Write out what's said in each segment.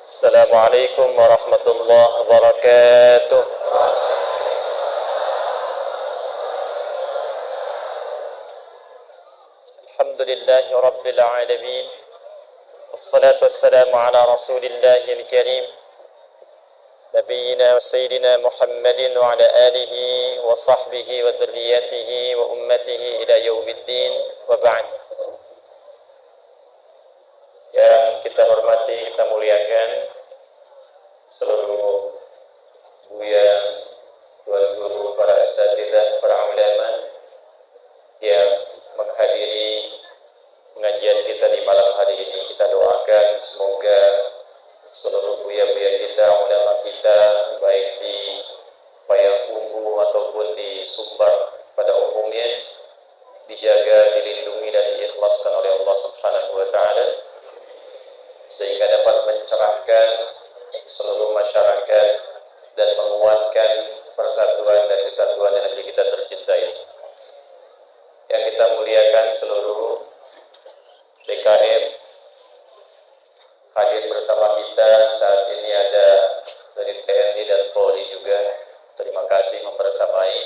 Assalamualaikum warahmatullahi wabarakatuh. Alhamdulillahi rabbil alamin. Wassalatu wassalamu ala rasulillahil karim Nabiyyina wa sayyidina Muhammadin wa ala alihi wa sahbihi wa dhurriyyatihi wa ummatihi ila yaumiddin wa ba'd. Yang kita hormati, kita muliakan seluruh buya, tuan guru, para asatidzah, para ulama yang menghadiri pengajian kita di malam hari ini. Kita doakan semoga seluruh buya-buya kita, ulama kita, baik di Payakumbuh ataupun di Sumbar pada umumnya, dijaga, dilindungi dan diikhlaskan oleh Allah Subhanahu wa taala, sehingga dapat mencerahkan seluruh masyarakat dan menguatkan persatuan dan kesatuan yang negeri kita tercinta ini. Yang kita muliakan seluruh DKM hadir bersama kita saat ini, ada dari TNI dan Polri juga. Terima kasih membersamai.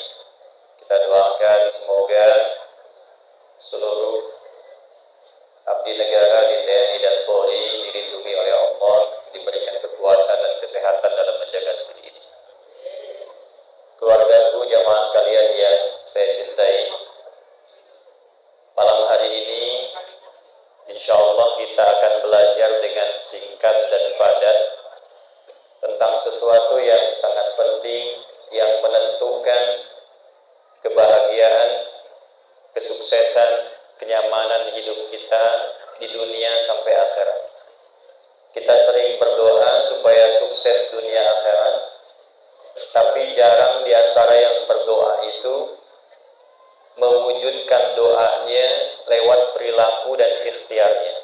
Kita doakan semoga seluruh abdi negara di TNI dan Polri dilindungi oleh Allah, diberikan kekuatan dan kesehatan dalam menjaga negeri ini. Keluargaku, jamaah sekalian yang saya cintai, malam hari ini insya Allah kita akan belajar dengan singkat dan padat tentang sesuatu yang sangat penting, yang menentukan kebahagiaan, kesuksesan, kenyamanan hidup kita di dunia sampai akhirat. Kita sering berdoa supaya sukses dunia akhirat, tapi jarang di antara yang berdoa itu mewujudkan doanya lewat perilaku dan ikhtiarnya.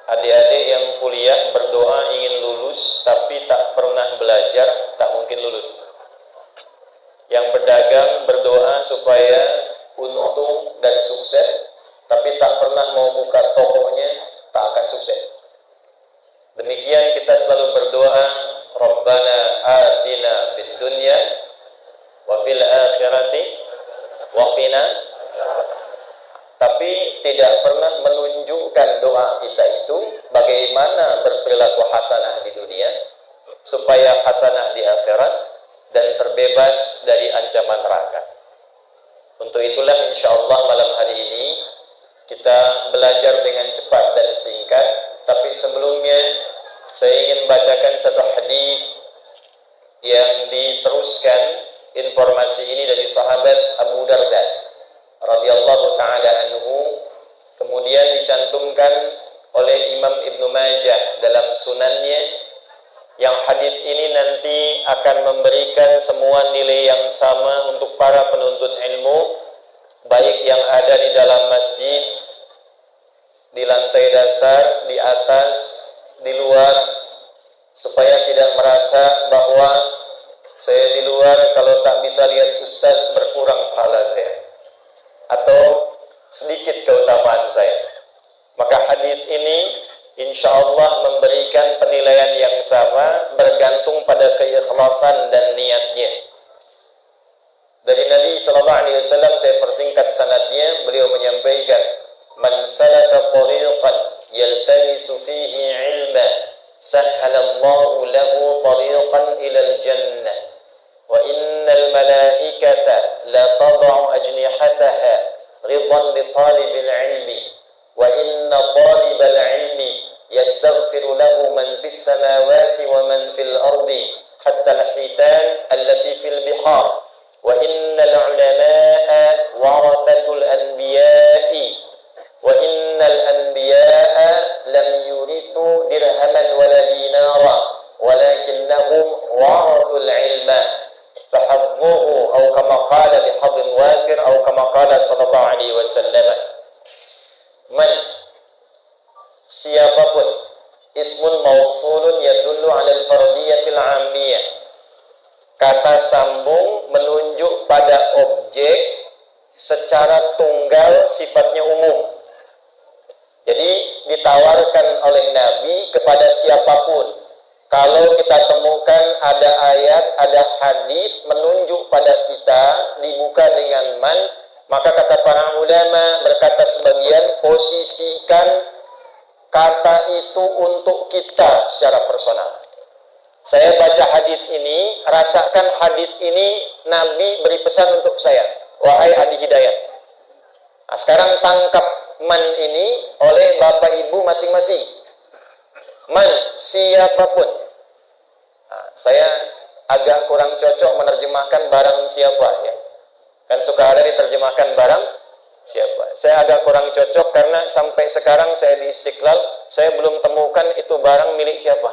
Adik-adik yang kuliah berdoa ingin lulus tapi tak pernah belajar, tak mungkin lulus. Yang berdagang berdoa supaya untung dan sukses, tapi tak pernah mau buka tokonya, tak akan sukses. Demikian kita selalu berdoa, Rabbana atina fid dunya wa fil akhirati wa qina, tapi tidak pernah menunjukkan doa kita itu bagaimana berperilaku hasanah di dunia supaya hasanah di akhirat dan terbebas dari ancaman neraka. Untuk itulah insya Allah malam hari ini kita belajar dengan cepat dan singkat. Tapi sebelumnya saya ingin bacakan satu hadis yang diteruskan informasi ini dari sahabat Abu Darda radhiyallahu taala anhu, kemudian dicantumkan oleh Imam Ibnu Majah dalam sunannya, yang hadis ini nanti akan memberikan semua nilai yang sama untuk para penuntut ilmu, baik yang ada di dalam masjid, di lantai dasar, di atas, di luar, supaya tidak merasa bahwa saya di luar kalau tak bisa lihat ustaz berkurang pahala saya atau sedikit keutamaan saya. Maka hadis ini insya Allah memberikan penilaian yang sama bergantung pada keikhlasan dan niatnya. Dari Nabi SAW, saya persingkat sanadnya, beliau menyampaikan, man salaka tariqan yaltamisu fihi ilma sahhalallahu lahu tariqan ilal jannah wa innal malaikata la tad'u ajnihataha ridan li talibil ilmi wa inna talibal ilmi yastaghfiru lahu man fis samawati wa man fil ardi hatta al-hitan allati fil bihar wa innal ulama'a warathatul anbiya'i wa innal anbiya'a lam yurithu dirhaman wala dinara walakinnahum warathul ilma fahadduhu aw kama qala bihadin wafir aw kama qala sallallahu alaihi wasallam. Man, siapapun, ismun mausulun yadullu ala al-fardiyatil 'ammiyah, kata sambung menunjuk pada objek secara tunggal sifatnya umum. Jadi ditawarkan oleh Nabi kepada siapapun. Kalau kita temukan ada ayat, ada hadis menunjuk pada kita dibuka dengan man, maka kata para ulama, berkata sebagian, posisikan kata itu untuk kita secara personal. Saya baca hadis ini, rasakan hadis ini Nabi beri pesan untuk saya. Wahai Adi Hidayat. Nah, sekarang tangkap man ini oleh Bapak Ibu masing-masing. Man, siapapun. Nah, saya agak kurang cocok menerjemahkan barang siapa ya. Kan suka ada diterjemahkan barang siapa. Saya agak kurang cocok karena sampai sekarang saya di Istiqlal, saya belum temukan itu barang milik siapa.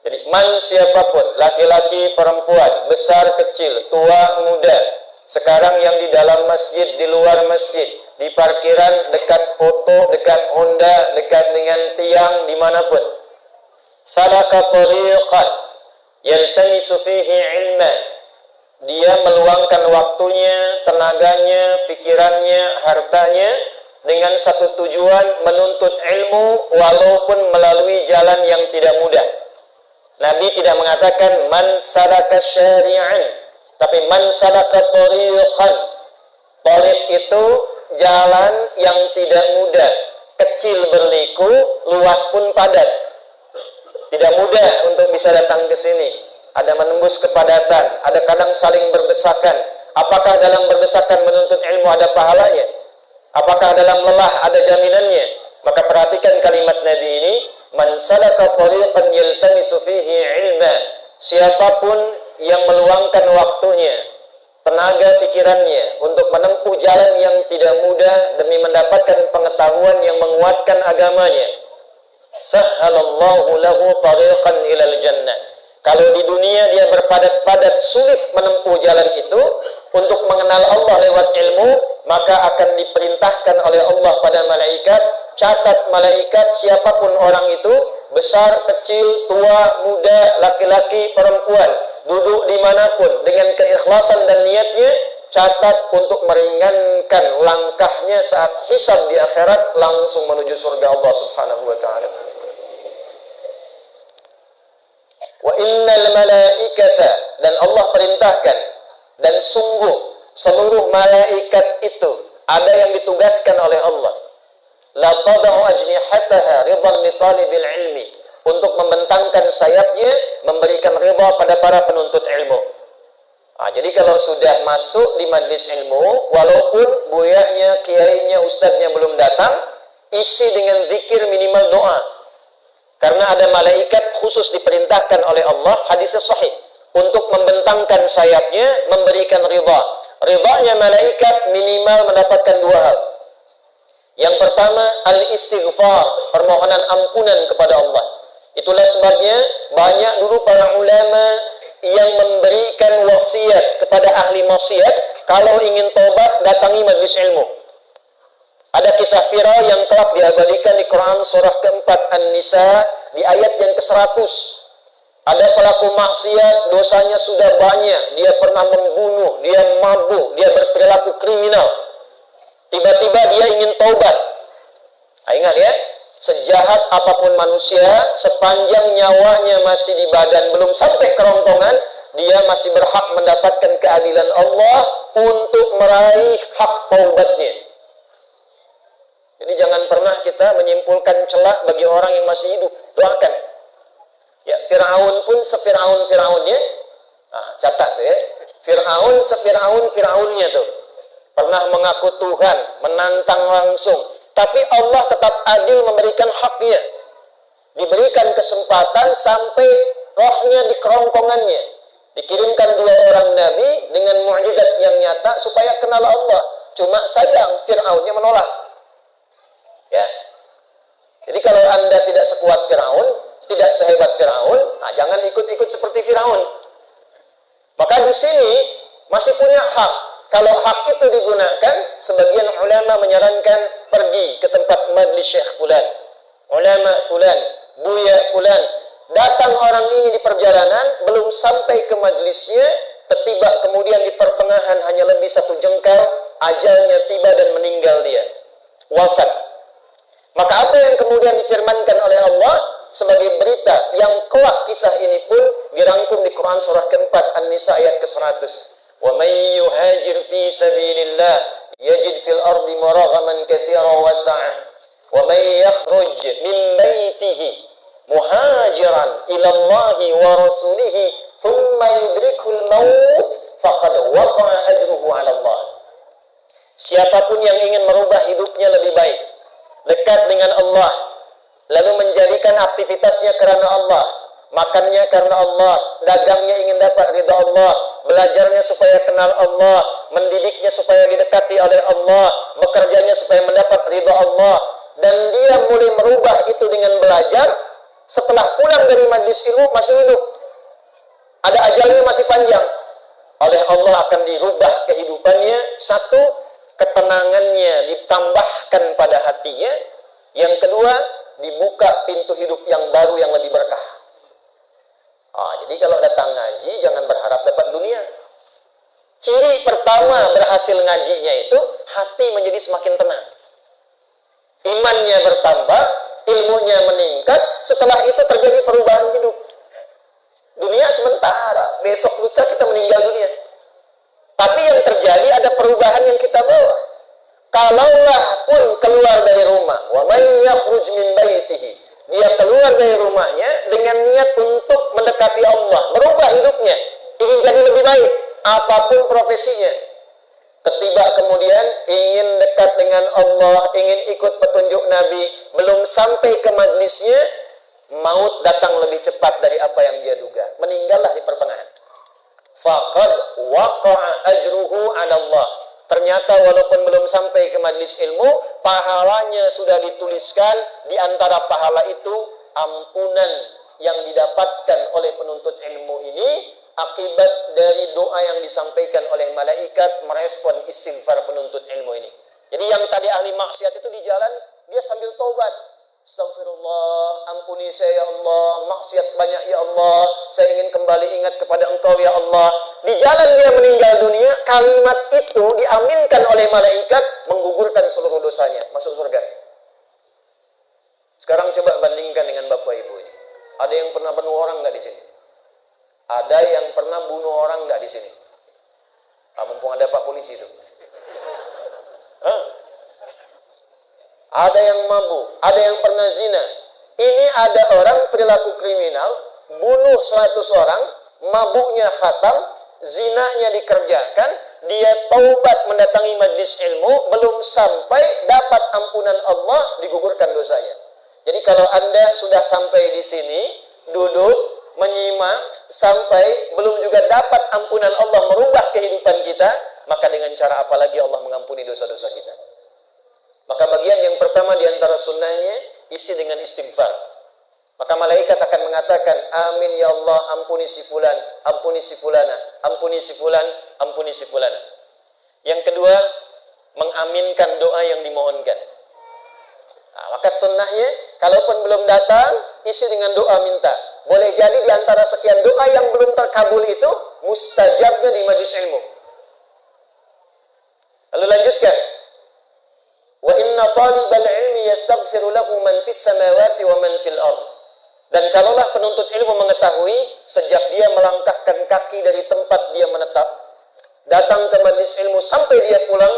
Jadi man siapapun, laki-laki, perempuan, besar, kecil, tua, muda. Sekarang yang di dalam masjid, di luar masjid, di parkiran, dekat Oto, dekat Honda, dekat dengan tiang, dimanapun. Salaka tariqan yaltamisu fihi ilman. Dia meluangkan waktunya, tenaganya, pikirannya, hartanya dengan satu tujuan menuntut ilmu walaupun melalui jalan yang tidak mudah. Nabi tidak mengatakan man salaka syari'an, tapi man salaka tariqan. Tariq itu jalan yang tidak mudah, kecil berliku, luas pun padat. Tidak mudah untuk bisa datang ke sini. Ada menembus kepadatan, ada kadang saling berdesakan. Apakah dalam berdesakan menuntut ilmu ada pahalanya? Apakah dalam lelah ada jaminannya? Maka perhatikan kalimat Nabi ini, man salaka tariqan yaltamisu fihi ilma. Siapapun yang meluangkan waktunya, tenaga pikirannya untuk menempuh jalan yang tidak mudah demi mendapatkan pengetahuan yang menguatkan agamanya, sahhalallahu lahu tariqan ilal jannah. Kalau di dunia dia berpadat-padat sulit menempuh jalan itu untuk mengenal Allah lewat ilmu, maka akan diperintahkan oleh Allah pada malaikat, catat malaikat siapapun orang itu, besar, kecil, tua, muda, laki-laki, perempuan, duduk dimanapun, dengan keikhlasan dan niatnya, catat untuk meringankan langkahnya saat hisab di akhirat langsung menuju surga Allah Subhanahu wa ta'ala. Wa innal malaikata, dan Allah perintahkan, dan sungguh seluruh malaikat itu ada yang ditugaskan oleh Allah, la tad'u ajnihataha ridan li talibil ilmi, untuk membentangkan sayapnya memberikan ridha pada para penuntut ilmu. Jadi kalau sudah masuk di majlis ilmu, walaupun buyanya, kiainya, ustadznya belum datang, isi dengan zikir, minimal doa. Karena ada malaikat khusus diperintahkan oleh Allah, hadisnya sahih, untuk membentangkan sayapnya, memberikan ridha. Ridhanya malaikat minimal mendapatkan dua hal. Yang pertama, al-istighfar, permohonan ampunan kepada Allah. Itulah sebabnya banyak dulu para ulama yang memberikan wasiat kepada ahli maksiat, kalau ingin tobat datangi majlis ilmu. Ada kisah viral yang kelak diabadikan di Quran surah keempat An-Nisa di ayat yang ke-100. Ada pelaku maksiat, dosanya sudah banyak, dia pernah membunuh, dia mabuk, dia berperilaku kriminal. Tiba-tiba dia ingin taubat. Ingat ya, sejahat apapun manusia, sepanjang nyawanya masih di badan, belum sampai kerongkongan, dia masih berhak mendapatkan keadilan Allah untuk meraih hak taubatnya. Jadi jangan pernah kita menyimpulkan celah bagi orang yang masih hidup. Doakan. Ya, Fir'aun pun se-Fir'aun-Fir'aunnya. Catat ya. Fir'aun se-Fir'aun-Fir'aunnya tuh. Pernah mengaku Tuhan, menantang langsung. Tapi Allah tetap adil memberikan haknya. Diberikan kesempatan sampai rohnya di kerongkongannya. Dikirimkan dua orang nabi dengan mukjizat yang nyata supaya kenal Allah. Cuma sayang Fir'aunnya menolak. Ya. Jadi kalau Anda tidak sekuat Firaun, tidak sehebat Firaun, jangan ikut-ikut seperti Firaun. Maka di sini masih punya hak. Kalau hak itu digunakan, sebagian ulama menyarankan pergi ke tempat majlis Syekh fulan, ulama fulan, buya fulan. Datang orang ini di perjalanan, belum sampai ke majlisnya, tiba kemudian di pertengahan hanya lebih 1 jengkal, ajalnya tiba dan meninggal dia. Wafat. Maka apa yang kemudian difirmankan oleh Allah sebagai berita yang kelak kisah ini pun dirangkum di Quran surah keempat An-Nisa ayat ke-100. Wa may yuhajir fi sabilillah yajid fil ardi maraghaman katsiran wa sa'ah. Wa may yakhruj min baitihi muhajiran ila Allah wa rasulihi thumma yudrikul maut faqad waqa'a ajruhu 'ala Allah. Siapapun yang ingin merubah hidupnya lebih baik, dekat dengan Allah, lalu menjadikan aktivitasnya karena Allah, makannya karena Allah, dagangnya ingin dapat ridha Allah, belajarnya supaya kenal Allah, mendidiknya supaya didekati oleh Allah, bekerjanya supaya mendapat ridha Allah, dan dia mulai merubah itu dengan belajar. Setelah pulang dari majlis ilmu masih hidup, ada ajalnya masih panjang, oleh Allah akan dirubah kehidupannya. Satu, ketenangannya ditambahkan pada hatinya. Yang kedua, dibuka pintu hidup yang baru yang lebih berkah. Jadi kalau datang ngaji jangan berharap dapat dunia. Ciri pertama berhasil ngajinya itu hati menjadi semakin tenang, imannya bertambah, ilmunya meningkat. Setelah itu terjadi perubahan hidup. Dunia sementara, besok lusa kita meninggal dunia. Tapi yang terjadi ada perubahan yang kita bawa. Kalaulah pun keluar dari rumah, wa may yakhruj min baitihi, dia keluar dari rumahnya dengan niat untuk mendekati Allah, merubah hidupnya, ingin jadi lebih baik, apapun profesinya. Ketiba kemudian ingin dekat dengan Allah, ingin ikut petunjuk Nabi, belum sampai ke majlisnya, maut datang lebih cepat dari apa yang dia duga, meninggallah di pertengahan. Faqad waqa'a ajruhu 'ala Allah. Ternyata walaupun belum sampai ke majlis ilmu, pahalanya sudah dituliskan. Di antara pahala itu ampunan yang didapatkan oleh penuntut ilmu ini akibat dari doa yang disampaikan oleh malaikat merespon istighfar penuntut ilmu ini. Jadi yang tadi ahli maksiat itu di jalan, dia sambil taubat. Astagfirullah, ampuni saya ya Allah, maksiat banyak ya Allah, saya ingin kembali ingat kepada Engkau ya Allah. Di jalan dia meninggal dunia, kalimat itu diaminkan oleh malaikat, menggugurkan seluruh dosanya, masuk surga. Sekarang coba bandingkan dengan bapak ibu ini. Ada yang pernah bunuh orang nggak di sini? Ada yang pernah bunuh orang nggak di sini? Mumpung ada pak polisi itu. Ada yang mabuk, ada yang pernah zina. Ini ada orang perilaku kriminal, bunuh 100 orang, mabuknya khatam, zinanya dikerjakan, dia taubat mendatangi majlis ilmu, belum sampai dapat ampunan Allah, digugurkan dosanya. Jadi kalau Anda sudah sampai di sini, duduk, menyimak, sampai belum juga dapat ampunan Allah merubah kehidupan kita, maka dengan cara apa lagi Allah mengampuni dosa-dosa kita? Maka bagian yang pertama di antara sunnahnya isi dengan istighfar. Maka malaikat akan mengatakan, amin ya Allah, ampuni si fulan, ampuni si fulana, ampuni si fulan, ampuni si fulana. Yang kedua, mengaminkan doa yang dimohonkan. Maka sunnahnya, kalaupun belum datang, isi dengan doa minta. Boleh jadi di antara sekian doa yang belum terkabul itu, mustajabnya di majlis ilmu. Lalu lanjutkan. Wa inna talibal ilmi yastaghfiru lahu man fis samawati wa man fil ard. Dan kalaulah penuntut ilmu mengetahui sejak dia melangkahkan kaki dari tempat dia menetap, datang ke majlis ilmu sampai dia pulang,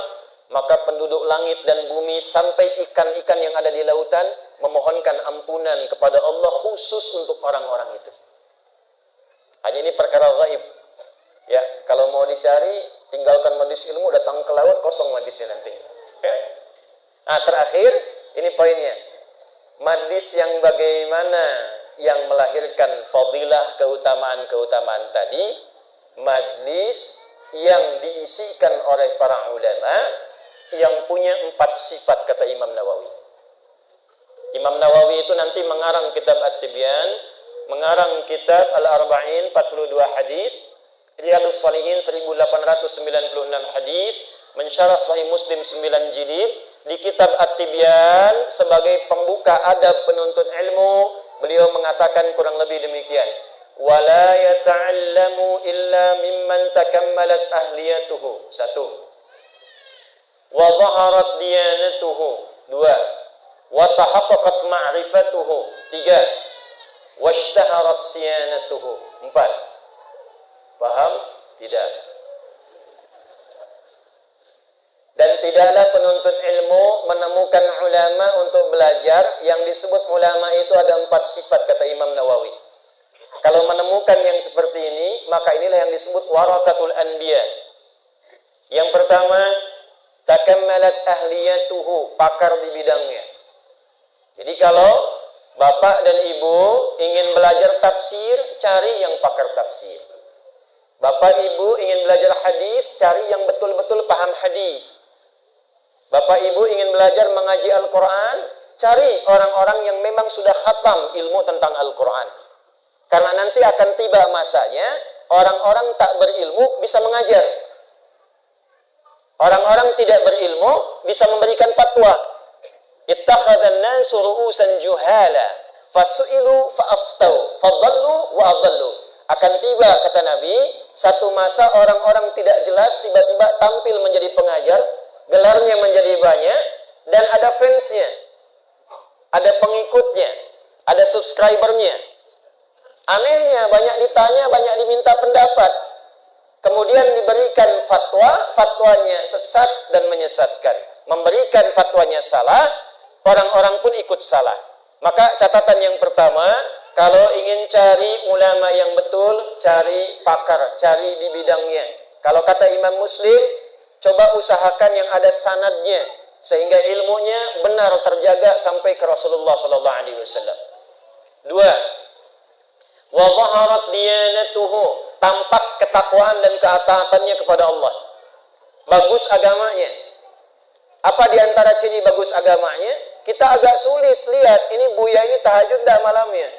maka penduduk langit dan bumi sampai ikan-ikan yang ada di lautan memohonkan ampunan kepada Allah khusus untuk orang-orang itu. Hanya ini perkara gaib. Ya, kalau mau dicari, tinggalkan majlis ilmu, datang ke laut, kosong majlisnya nanti. Ya. Terakhir, ini poinnya. Majlis yang bagaimana yang melahirkan fadilah keutamaan-keutamaan tadi, majlis yang diisikan oleh para ulama yang punya 4 sifat, kata Imam Nawawi. Imam Nawawi itu nanti mengarang kitab At-Tibyan, mengarang kitab Al-Arba'in 42 hadis, Riyadhus Shalihin 1896 hadis, mensyarah Sahih Muslim 9 jilid. Di kitab At-Tibyan sebagai pembuka adab penuntut ilmu, beliau mengatakan kurang lebih demikian. Wala yata'allamu illa mimman takammalat ahliyatuhu. 1. Wa dhaharat diyanatuhu. 2. wa tahaqqaqat ma'rifatuhu. 3. Washtaharat siyanatuhu. 4. Paham? Tidak. Dan tidaklah penuntut ilmu menemukan ulama untuk belajar. Yang disebut ulama itu ada 4 sifat, kata Imam Nawawi. Kalau menemukan yang seperti ini, maka inilah yang disebut warathatul anbiya. Yang pertama, takammalat ahliyatuhu, pakar di bidangnya. Jadi kalau bapak dan ibu ingin belajar tafsir, cari yang pakar tafsir. Bapak ibu ingin belajar hadis, cari yang betul-betul paham hadis. Bapak ibu ingin belajar mengaji Al-Quran, cari orang-orang yang memang sudah khatam ilmu tentang Al-Quran. Karena nanti akan tiba masanya, orang-orang tak berilmu bisa mengajar. Orang-orang tidak berilmu bisa memberikan fatwa. Ittakhadhan nasu ru'usan juhala, fasu'ilu fa'aftau, fadallu wa adallu. Akan tiba, kata Nabi, satu masa orang-orang tidak jelas tiba-tiba tampil menjadi pengajar, gelarnya menjadi banyak, dan ada fansnya, ada pengikutnya, ada subscribernya. Anehnya, banyak ditanya, banyak diminta pendapat. Kemudian diberikan fatwa, fatwanya sesat dan menyesatkan. Memberikan fatwanya salah, orang-orang pun ikut salah. Maka catatan yang pertama, kalau ingin cari ulama yang betul, cari pakar, cari di bidangnya. Kalau kata Imam Muslim, coba usahakan yang ada sanadnya, sehingga ilmunya benar terjaga sampai ke Rasulullah SAW. 2. Wa zaharat diyanatuhu, tampak ketakwaan dan ketaatannya kepada Allah. Bagus agamanya. Apa di antara ciri bagus agamanya? Kita agak sulit lihat, ini Buya ini tahajud dah malamnya.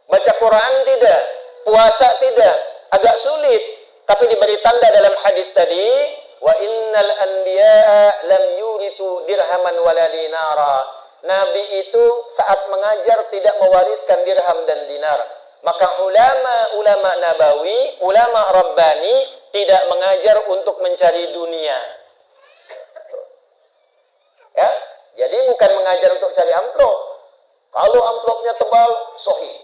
Baca Quran tidak, puasa tidak, agak sulit. Tapi diberi tanda dalam hadis tadi, wa innal anbiya'a lam yurithu dirhaman wala dinara. Nabi itu saat mengajar tidak mewariskan dirham dan dinar. Maka ulama nabawi, ulama rabbani tidak mengajar untuk mencari dunia. Ya, jadi bukan mengajar untuk cari amplop. Kalau amplopnya tebal, sahih.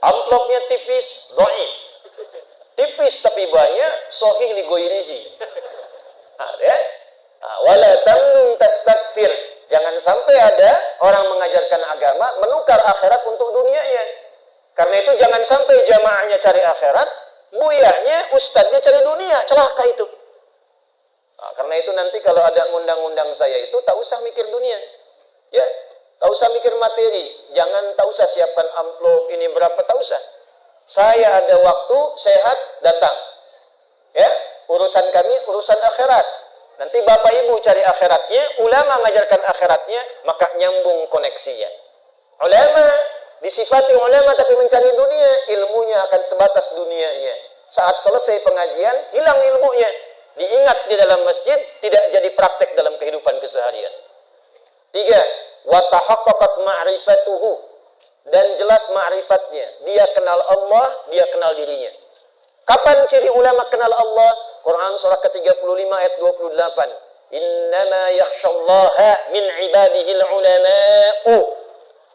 Amplopnya tipis, dhaif. Tipis tapi banyak, sahih li ghairihi. Ya? Wala tamnun tastakthir. Jangan sampai ada orang mengajarkan agama menukar akhirat untuk dunianya. Karena itu jangan sampai jamaahnya cari akhirat, buyahnya, ustadznya cari dunia, celaka itu. Karena itu nanti kalau ada undang-undang saya itu tak usah mikir dunia. Ya, tak usah mikir materi, jangan tak usah siapkan amplop ini berapa, tak usah. Saya ada waktu sehat datang. Ya, urusan kami urusan akhirat. Nanti bapak ibu cari akhiratnya, ulama mengajarkan akhiratnya, maka nyambung koneksinya. Ulama disifati ulama tapi mencari dunia, ilmunya akan sebatas dunianya. Saat selesai pengajian, hilang ilmunya. Diingat di dalam masjid, tidak jadi praktek dalam kehidupan keseharian. 3. Wa tahaqqaqat ma'rifatuhu, dan jelas ma'rifatnya. Dia kenal Allah, dia kenal dirinya. Kapan ciri ulama kenal Allah? Quran surah ke-35 ayat 28. Innama yakhshallaha min ibadihil ulama'u.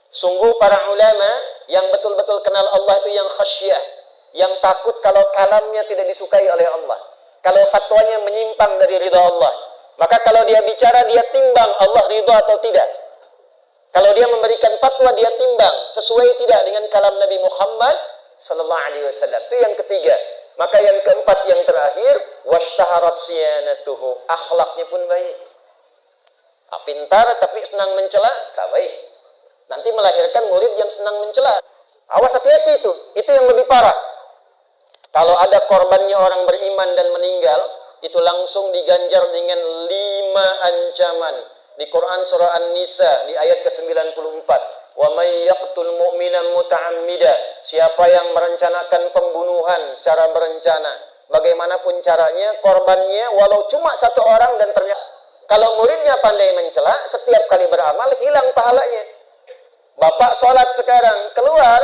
Sungguh para ulama yang betul-betul kenal Allah itu yang khasyah, yang takut kalau kalamnya tidak disukai oleh Allah, kalau fatwanya menyimpang dari ridha Allah. Maka kalau dia bicara, dia timbang Allah ridha atau tidak. Kalau dia memberikan fatwa, dia timbang sesuai tidak dengan kalam Nabi Muhammad sallallahu alaihi wasallam. Itu yang ketiga. Maka yang keempat, yang terakhir, washtaharat siyanatuhu, akhlaknya pun baik. Pintar tapi senang mencela, tak baik. Nanti melahirkan murid yang senang mencela. Awas, hati-hati itu yang lebih parah. Kalau ada korbannya orang beriman dan meninggal, itu langsung diganjar dengan 5 ancaman. Di Quran surah An-Nisa di ayat ke-94. Wa may yaqtul mu'minan muta'ammida, siapa yang merencanakan pembunuhan secara berencana, bagaimanapun caranya, korbannya walau cuma satu orang, dan ternyata kalau muridnya pandai mencela, setiap kali beramal hilang pahalanya. Bapak sholat sekarang, keluar,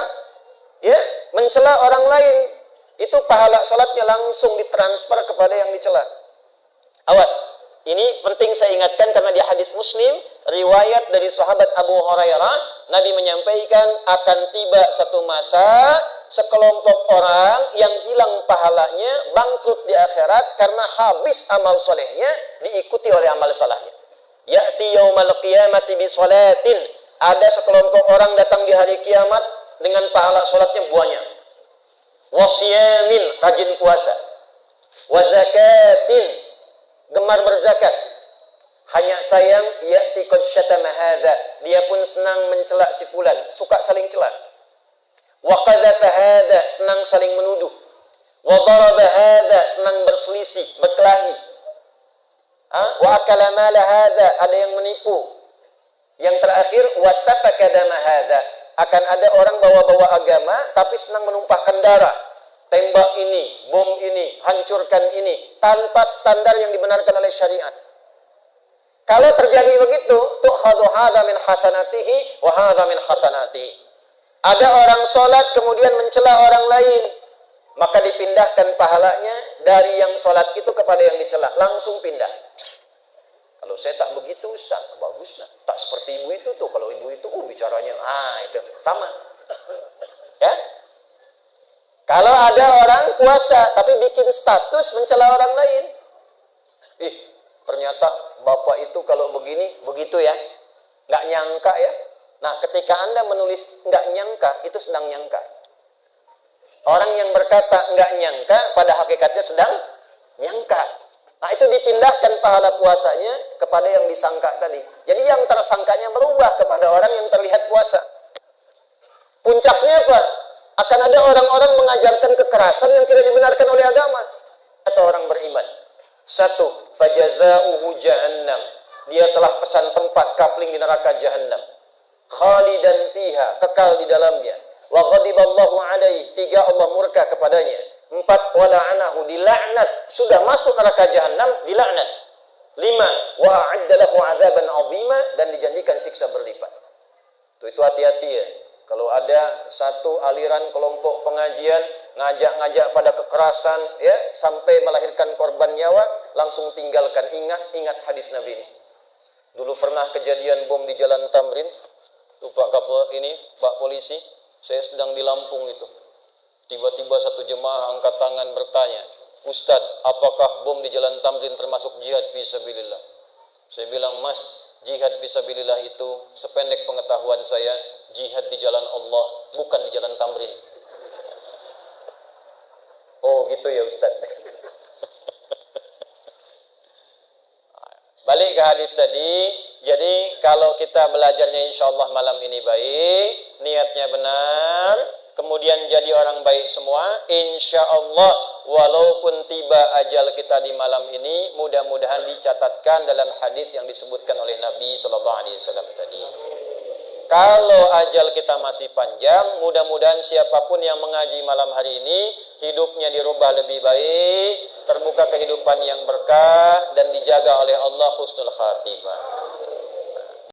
ya, mencela orang lain, itu pahala sholatnya langsung ditransfer kepada yang dicela. Awas, Ini penting saya ingatkan karena di hadis Muslim, riwayat dari sahabat Abu Hurairah, Nabi menyampaikan akan tiba satu masa sekelompok orang yang hilang pahalanya, bangkrut di akhirat karena habis amal solehnya diikuti oleh amal salahnya. Ya'ti yaumal qiyamati bi sholatin. Ada sekelompok orang datang di hari kiamat dengan pahala salatnya banyak. Wasyamin, rajin puasa. Wa zakatin, gemar berzakat. Hanya sayang ya'ti qad syatama hadza, dia pun senang mencela si fulan, suka saling cela. Wa qadzafa hadza, senang saling menuduh. Wa daraba hadza, senang berselisih, berkelahi. Wa akala mala hadza, ada yang menipu. Yang terakhir wasafaka dama hadza, akan ada orang bawa-bawa agama tapi senang menumpahkan darah. Tembak ini, bom ini, hancurkan ini tanpa standar yang dibenarkan oleh syariat. Kalau terjadi begitu, tu'khadhu hadza min hasanatihi wa hadza min hasanatihi. Ada orang sholat kemudian mencela orang lain, maka dipindahkan pahalanya dari yang sholat itu kepada yang dicela, langsung pindah. Kalau saya tak begitu Ustaz, bagus lah. Tak seperti ibu itu tuh, kalau ibu itu bicaranya itu sama. Ya? Kalau ada orang puasa tapi bikin status mencela orang lain. Ternyata bapak itu kalau begini, begitu ya. Nggak nyangka ya. Nah, ketika Anda menulis nggak nyangka, itu sedang nyangka. Orang yang berkata nggak nyangka, pada hakikatnya sedang nyangka. Nah, itu dipindahkan pahala puasanya kepada yang disangka tadi. Jadi yang tersangkanya berubah kepada orang yang terlihat puasa. Puncaknya apa? Akan ada orang-orang mengajarkan kekerasan yang tidak dibenarkan oleh agama atau orang beriman. Satu, fajazauhu jahannam. Dia telah pesan tempat kafling di neraka jahannam. Khalidan fiha, kekal di dalamnya. Wa ghadiballahu alaihi, 3 Allah murka kepadanya. 4 wa la'anahu, dilaknat, sudah masuk neraka jahannam, dilaknat. 5 wa a'adda lahu 'adzaban 'azima, dan dijanjikan siksa berlipat. Itu hati-hati ya. Kalau ada satu aliran kelompok pengajian ngajak-ngajak pada kekerasan ya sampai melahirkan korban nyawa, langsung tinggalkan. Ingat hadis Nabi ini. Dulu pernah kejadian bom di Jalan Tamrin. Tuh Pak Polisi, saya sedang di Lampung itu. Tiba-tiba satu jemaah angkat tangan bertanya, "Ustadz, apakah bom di Jalan Tamrin termasuk jihad fi sabilillah?" Saya bilang, "Mas, jihad fisabilillah itu sependek pengetahuan saya, jihad di jalan Allah, bukan di jalan Tamrin." Oh gitu ya Ustaz. Balik ke hadis tadi. Jadi kalau kita belajarnya insya Allah malam ini baik, niatnya benar, kemudian jadi orang baik semua, insya Allah walaupun tiba ajal kita di malam ini, mudah-mudahan dicatatkan dalam hadis yang disebutkan oleh Nabi SAW tadi. Kalau ajal kita masih panjang, mudah-mudahan siapapun yang mengaji malam hari ini, hidupnya dirubah lebih baik, terbuka kehidupan yang berkah, dan dijaga oleh Allah husnul khatimah.